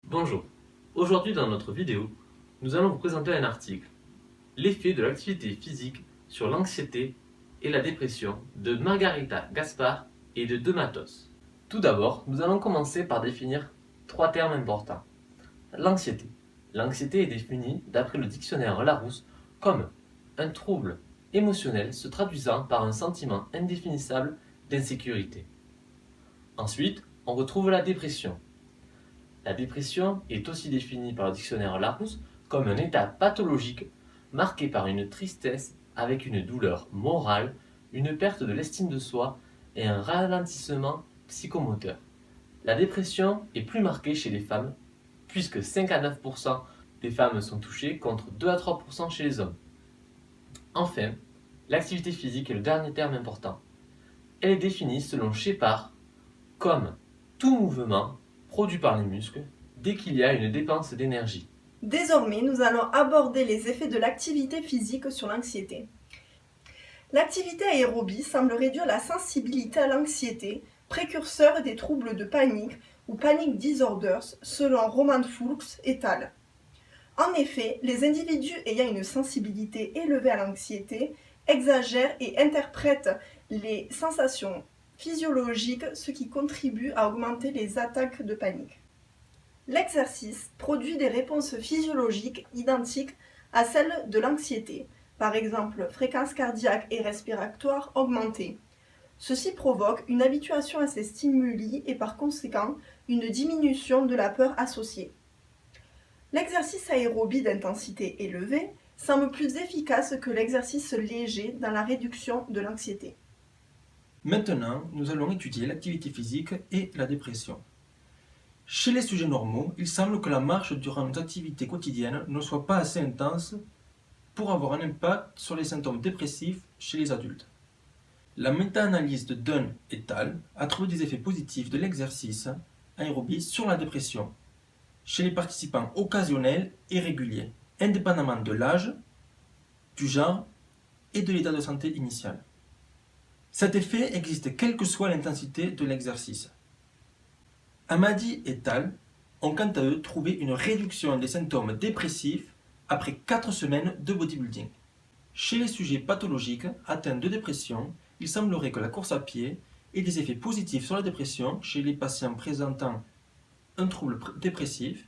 Bonjour, aujourd'hui dans notre vidéo, nous allons vous présenter un article, l'effet de l'activité physique sur l'anxiété et la dépression de Margarita Gaspar et de De Matos. Tout d'abord, nous allons commencer par définir trois termes importants. L'anxiété. L'anxiété est définie, d'après le dictionnaire Larousse, comme un trouble émotionnel se traduisant par un sentiment indéfinissable d'insécurité. Ensuite, on retrouve la dépression. La dépression est aussi définie par le dictionnaire Larousse comme un état pathologique marqué par une tristesse avec une douleur morale, une perte de l'estime de soi et un ralentissement psychomoteur. La dépression est plus marquée chez les femmes, puisque 5 à 9% des femmes sont touchées contre 2 à 3% chez les hommes. Enfin, l'activité physique est le dernier terme important. Elle est définie selon Shepard comme tout mouvement produit par les muscles dès qu'il y a une dépense d'énergie. Désormais, nous allons aborder les effets de l'activité physique sur l'anxiété. L'activité aérobie semble réduire la sensibilité à l'anxiété, précurseur des troubles de panique ou panic disorders, selon Roman Fuchs et al. En effet, les individus ayant une sensibilité élevée à l'anxiété exagèrent et interprètent les sensations physiologiques, ce qui contribue à augmenter les attaques de panique. L'exercice produit des réponses physiologiques identiques à celles de l'anxiété, par exemple fréquence cardiaque et respiratoire augmentée. Ceci provoque une habituation à ces stimuli et par conséquent une diminution de la peur associée. L'exercice aérobie d'intensité élevée semble plus efficace que l'exercice léger dans la réduction de l'anxiété. Maintenant, nous allons étudier l'activité physique et la dépression. Chez les sujets normaux, il semble que la marche durant nos activités quotidiennes ne soit pas assez intense pour avoir un impact sur les symptômes dépressifs chez les adultes. La méta-analyse de Dunn et al. A trouvé des effets positifs de l'exercice aérobie sur la dépression chez les participants occasionnels et réguliers, indépendamment de l'âge, du genre et de l'état de santé initial. Cet effet existe quelle que soit l'intensité de l'exercice. Hamadi et al. Ont quant à eux trouvé une réduction des symptômes dépressifs après 4 semaines de bodybuilding. Chez les sujets pathologiques atteints de dépression, il semblerait que la course à pied ait des effets positifs sur la dépression chez les patients présentant un trouble dépressif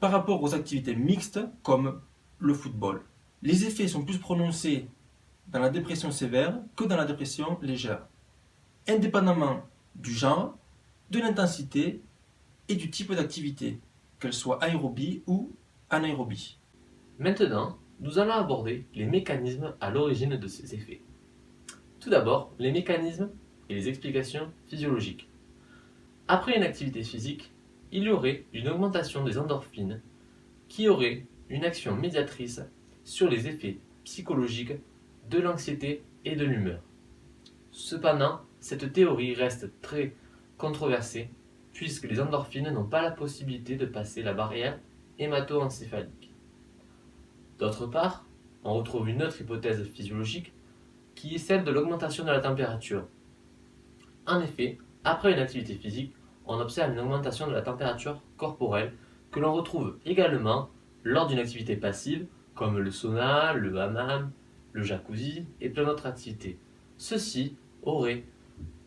par rapport aux activités mixtes comme le football. Les effets sont plus prononcés dans la dépression sévère que dans la dépression légère, indépendamment du genre, de l'intensité et du type d'activité, qu'elle soit aérobie ou anaérobie. Maintenant, nous allons aborder les mécanismes à l'origine de ces effets. Tout d'abord, les mécanismes et les explications physiologiques. Après une activité physique, il y aurait une augmentation des endorphines qui aurait une action médiatrice sur les effets psychologiques de l'anxiété et de l'humeur. Cependant, cette théorie reste très controversée puisque les endorphines n'ont pas la possibilité de passer la barrière hémato-encéphalique. D'autre part, on retrouve une autre hypothèse physiologique qui est celle de l'augmentation de la température. En effet, après une activité physique, on observe une augmentation de la température corporelle que l'on retrouve également lors d'une activité passive comme le sauna, le hammam, le jacuzzi et plein d'autres activités. Ceci aurait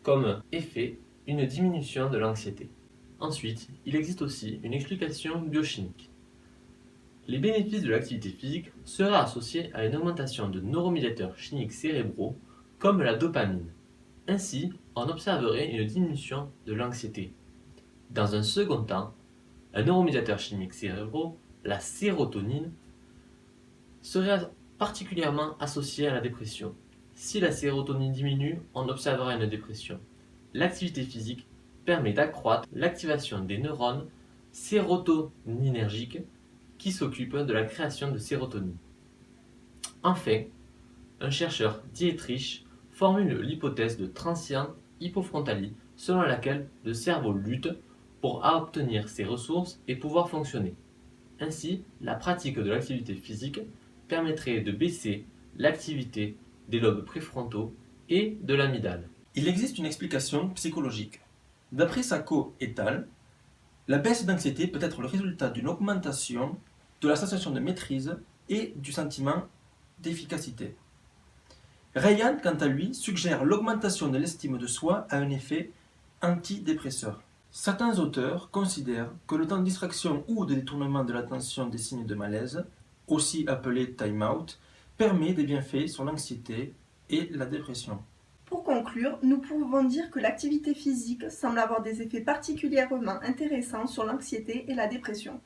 comme effet une diminution de l'anxiété. Ensuite, il existe aussi une explication biochimique. Les bénéfices de l'activité physique seraient associés à une augmentation de neuromédiateurs chimiques cérébraux comme la dopamine. Ainsi, on observerait une diminution de l'anxiété. Dans un second temps, un neuromédiateur chimique cérébral, la sérotonine, serait particulièrement associé à la dépression. Si la sérotonine diminue, on observera une dépression. L'activité physique permet d'accroître l'activation des neurones sérotoninergiques qui s'occupent de la création de sérotonine. Enfin, un chercheur Dietrich formule l'hypothèse de transient hypofrontalie selon laquelle le cerveau lutte pour obtenir ses ressources et pouvoir fonctionner. Ainsi, la pratique de l'activité physique permettrait de baisser l'activité des lobes préfrontaux et de l'amygdale. Il existe une explication psychologique. D'après Sacco et al., La baisse d'anxiété peut être le résultat d'une augmentation de la sensation de maîtrise et du sentiment d'efficacité. Ryan, quant à lui, suggère l'augmentation de l'estime de soi à un effet antidépresseur. Certains auteurs considèrent que le temps de distraction ou de détournement de l'attention des signes de malaise, aussi appelé time-out, permet des bienfaits sur l'anxiété et la dépression. Pour conclure, nous pouvons dire que l'activité physique semble avoir des effets particulièrement intéressants sur l'anxiété et la dépression.